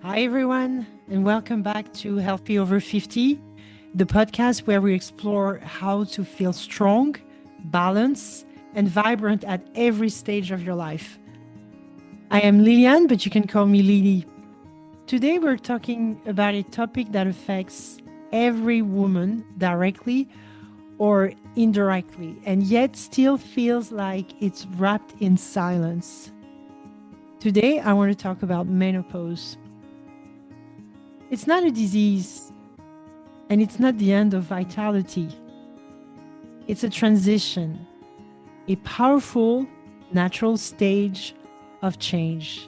Hi, everyone, and welcome back to Healthy Over 50, the podcast where we explore how to feel strong, balanced, and vibrant at every stage of your life. I am Liliane, but you can call me Lily. Today, we're talking about a topic that affects every woman directly or indirectly, and yet still feels like it's wrapped in silence. Today, I want to talk about menopause. It's not a disease, and it's not the end of vitality. It's a transition, a powerful, natural stage of change.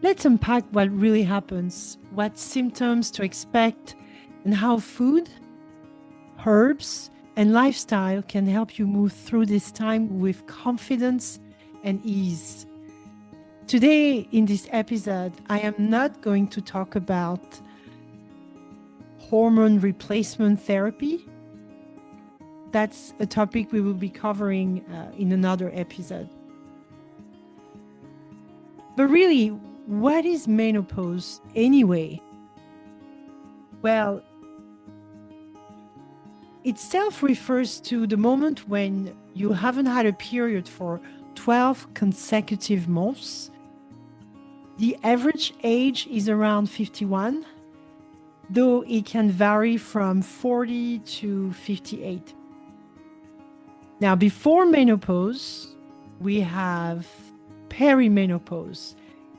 Let's unpack what really happens, what symptoms to expect, and how food, herbs, and lifestyle can help you move through this time with confidence and ease. Today, in this episode, I am not going to talk about hormone replacement therapy. That's a topic we will be covering in another episode. But really, what is menopause anyway? Well, itself refers to the moment when you haven't had a period for 12 consecutive months. The average age is around 51, though it can vary from 40 to 58. Now, before menopause, we have peri-menopause.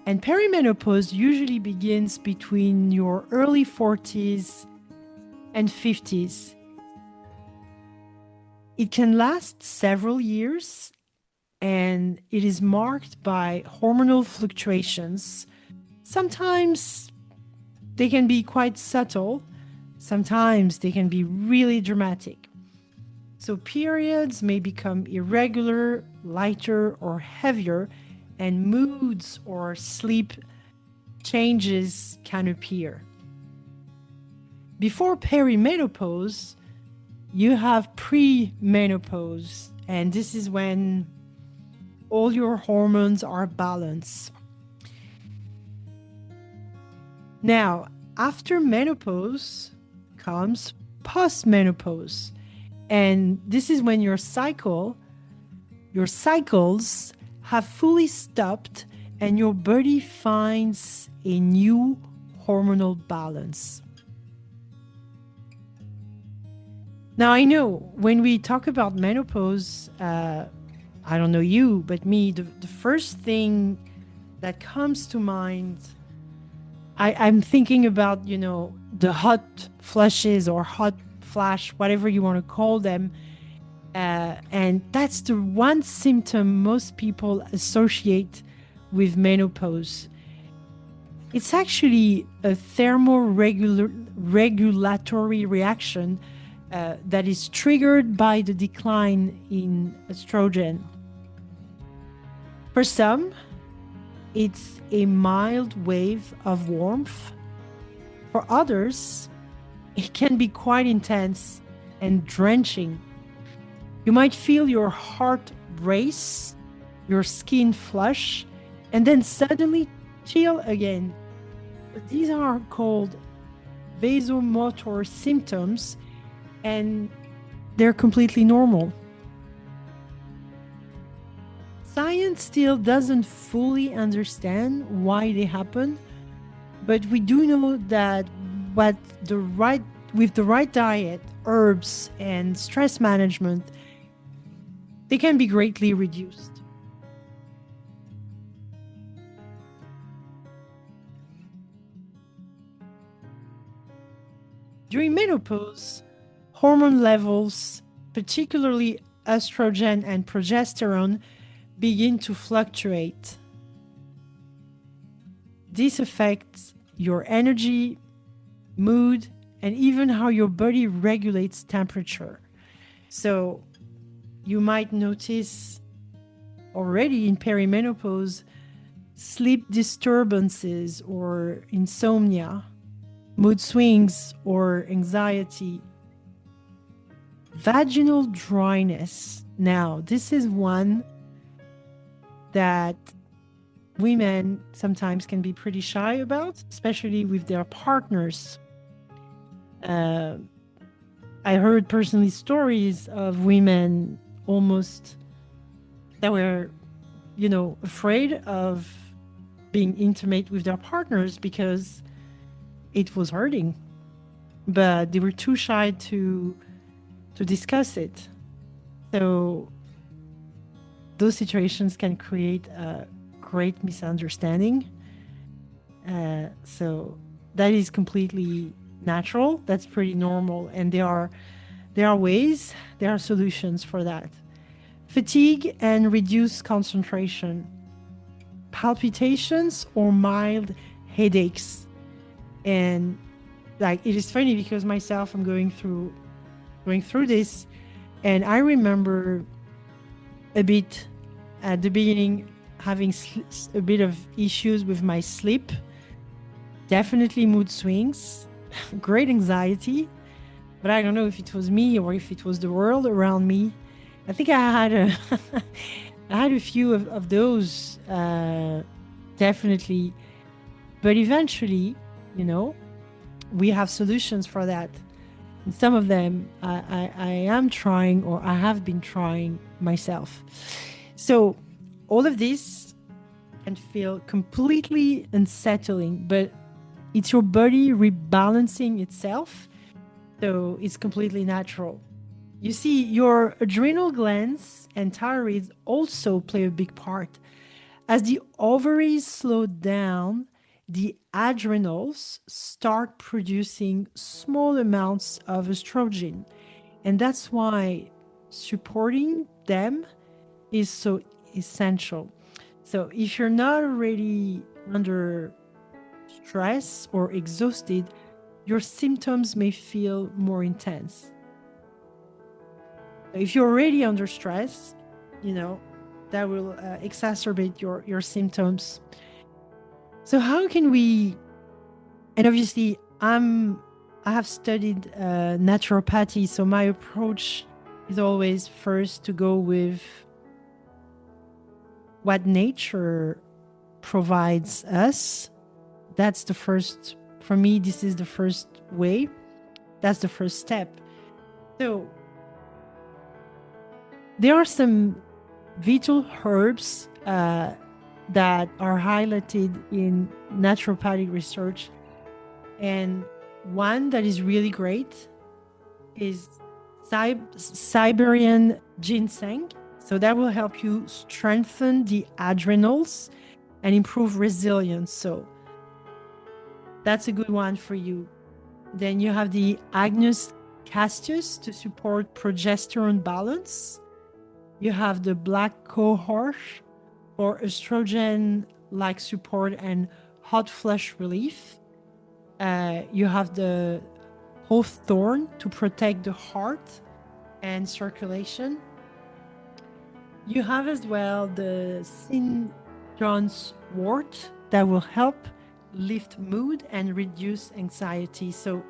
And peri-menopause usually begins between your early 40s and 50s. It can last several years, and it is marked by hormonal fluctuations. Sometimes they can be quite subtle, sometimes they can be really dramatic. So periods may become irregular, lighter, or heavier, and moods or sleep changes can appear. Before perimenopause, you have pre-menopause, and this is when all your hormones are balanced. Now, after menopause comes post-menopause, and this is when your cycles have fully stopped and your body finds a new hormonal balance. Now, I know when we talk about menopause, I don't know you, but me, the first thing that comes to mind, I'm thinking about, the hot flushes or hot flash, whatever you want to call them. And that's the one symptom most people associate with menopause. It's actually a thermoregulatory reaction that is triggered by the decline in estrogen. For some, it's a mild wave of warmth. For others, it can be quite intense and drenching. You might feel your heart race, your skin flush, and then suddenly chill again. But these are called vasomotor symptoms, and they're completely normal. Science still doesn't fully understand why they happen, but we do know that with the right diet, herbs, and stress management, they can be greatly reduced. During menopause, hormone levels, particularly estrogen and progesterone, begin to fluctuate. This affects your energy, mood, and even how your body regulates temperature. So you might notice already in perimenopause sleep disturbances or insomnia, mood swings or anxiety, Vaginal dryness. Now, this is one that women sometimes can be pretty shy about, especially with their partners. Uh, I heard personally stories of women almost that were, afraid of being intimate with their partners because it was hurting, but they were too shy to discuss it. So those situations can create a great misunderstanding. So that is completely natural. That's pretty normal, and there are solutions for that. Fatigue and reduced concentration, palpitations or mild headaches, and like it is funny because myself, I'm going through this, and I remember a bit at the beginning having a bit of issues with my sleep, definitely mood swings, great anxiety, but I don't know if it was me or if it was the world around me. I think I had a I had a few of those, definitely, but eventually, you know, we have solutions for that. And some of them I am trying or I have been trying myself. So all of this can feel completely unsettling, but it's your body rebalancing itself. So it's completely natural. You see, your adrenal glands and thyroid also play a big part. As the ovaries slow down, the adrenals start producing small amounts of estrogen. And that's why supporting them is so essential. So if you're not already under stress or exhausted, your symptoms may feel more intense. If you're already under stress, you know, that will exacerbate your symptoms. So how can we, and obviously I have studied naturopathy, so my approach is always first to go with what nature provides us. That's the first, for me, this is the first way. That's the first step. So there are some vital herbs that are highlighted in naturopathic research. And one that is really great is Siberian ginseng. So that will help you strengthen the adrenals and improve resilience. So that's a good one for you. Then you have the Agnus castus to support progesterone balance. You have the black cohort for estrogen-like support and hot flush relief. You have the hawthorn to protect the heart and circulation. You have as well the St. John's wort that will help lift mood and reduce anxiety. So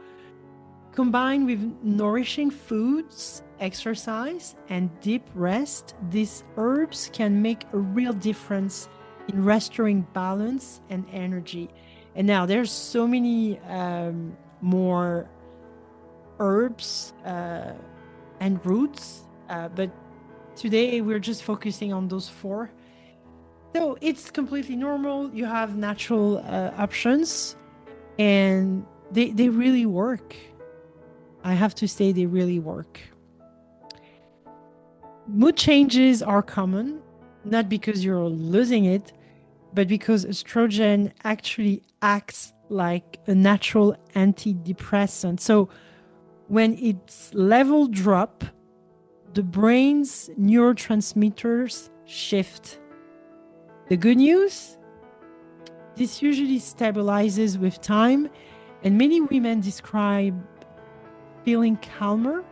combined with nourishing foods, exercise, and deep rest, these herbs can make a real difference in restoring balance and energy. And now there's so many more herbs and roots, but today we're just focusing on those four. So it's completely normal. You have natural options, and they really work. I have to say they really work. Mood changes are common, not because you're losing it, but because estrogen actually acts like a natural antidepressant. So when its level drop, the brain's neurotransmitters shift. The good news? This usually stabilizes with time, and many women describe feeling calmer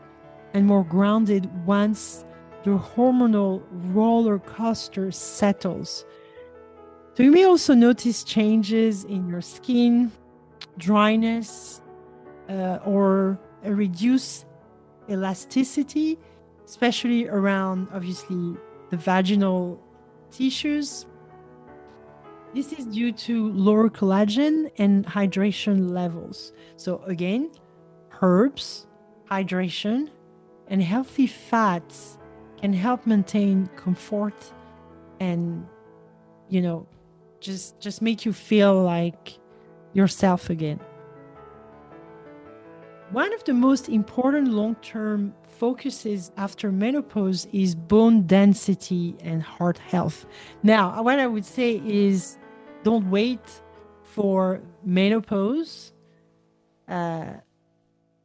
and more grounded once the hormonal roller coaster settles. So you may also notice changes in your skin, dryness, or a reduced elasticity, especially around, obviously, the vaginal tissues. This is due to lower collagen and hydration levels. So again, herbs, hydration, and healthy fats can help maintain comfort and, you know, just make you feel like yourself again. One of the most important long-term focuses after menopause is bone density and heart health. Now, what I would say is don't wait for menopause to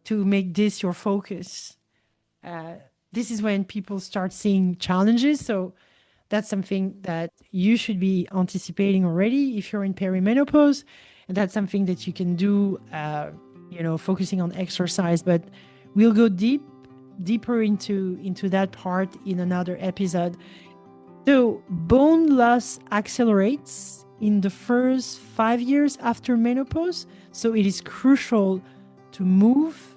make this your focus. This is when people start seeing challenges. So that's something that you should be anticipating already if you're in perimenopause. And that's something that you can do, focusing on exercise. But we'll go deeper into that part in another episode. So bone loss accelerates in the first 5 years after menopause. So it is crucial to move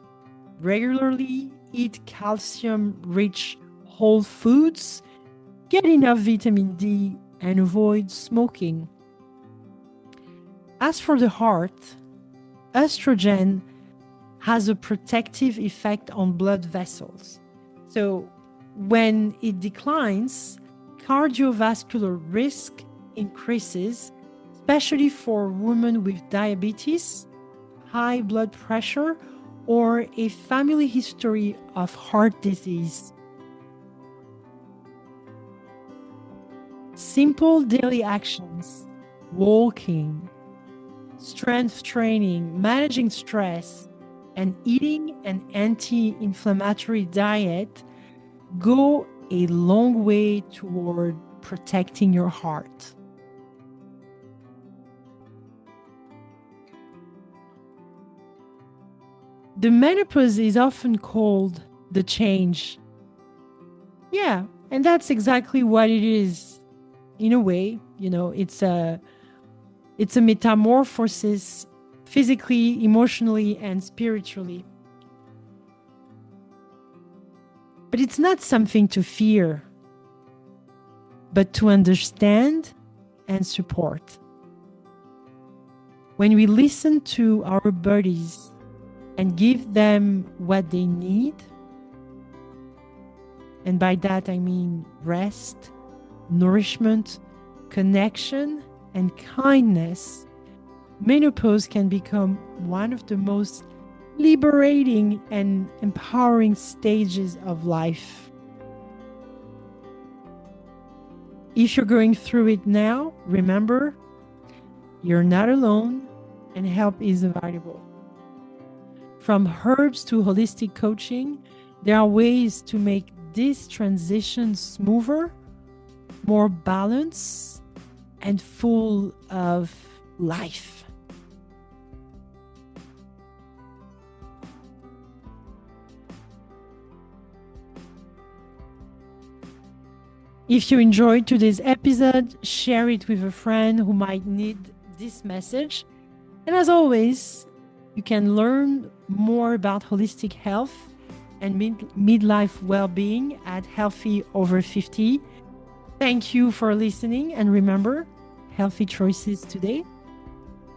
regularly, eat calcium-rich whole foods, get enough vitamin D, and avoid smoking. As for the heart, oestrogen has a protective effect on blood vessels. So when it declines, cardiovascular risk increases, especially for women with diabetes, high blood pressure, or a family history of heart disease. Simple daily actions, walking, strength training, managing stress, and eating an anti-inflammatory diet go a long way toward protecting your heart. The menopause is often called the change. Yeah, and that's exactly what it is. In a way, it's a metamorphosis physically, emotionally, and spiritually. But it's not something to fear, but to understand and support. When we listen to our bodies and give them what they need, and by that I mean rest, nourishment, connection, and kindness, menopause can become one of the most liberating and empowering stages of life. If you're going through it now, remember, you're not alone and help is available. From herbs to holistic coaching, there are ways to make this transition smoother, more balanced, and full of life. If you enjoyed today's episode, share it with a friend who might need this message. And as always, you can learn more about holistic health and midlife well-being at Healthy Over 50. Thank you for listening. And remember, healthy choices today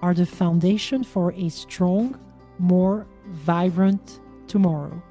are the foundation for a strong, more vibrant tomorrow.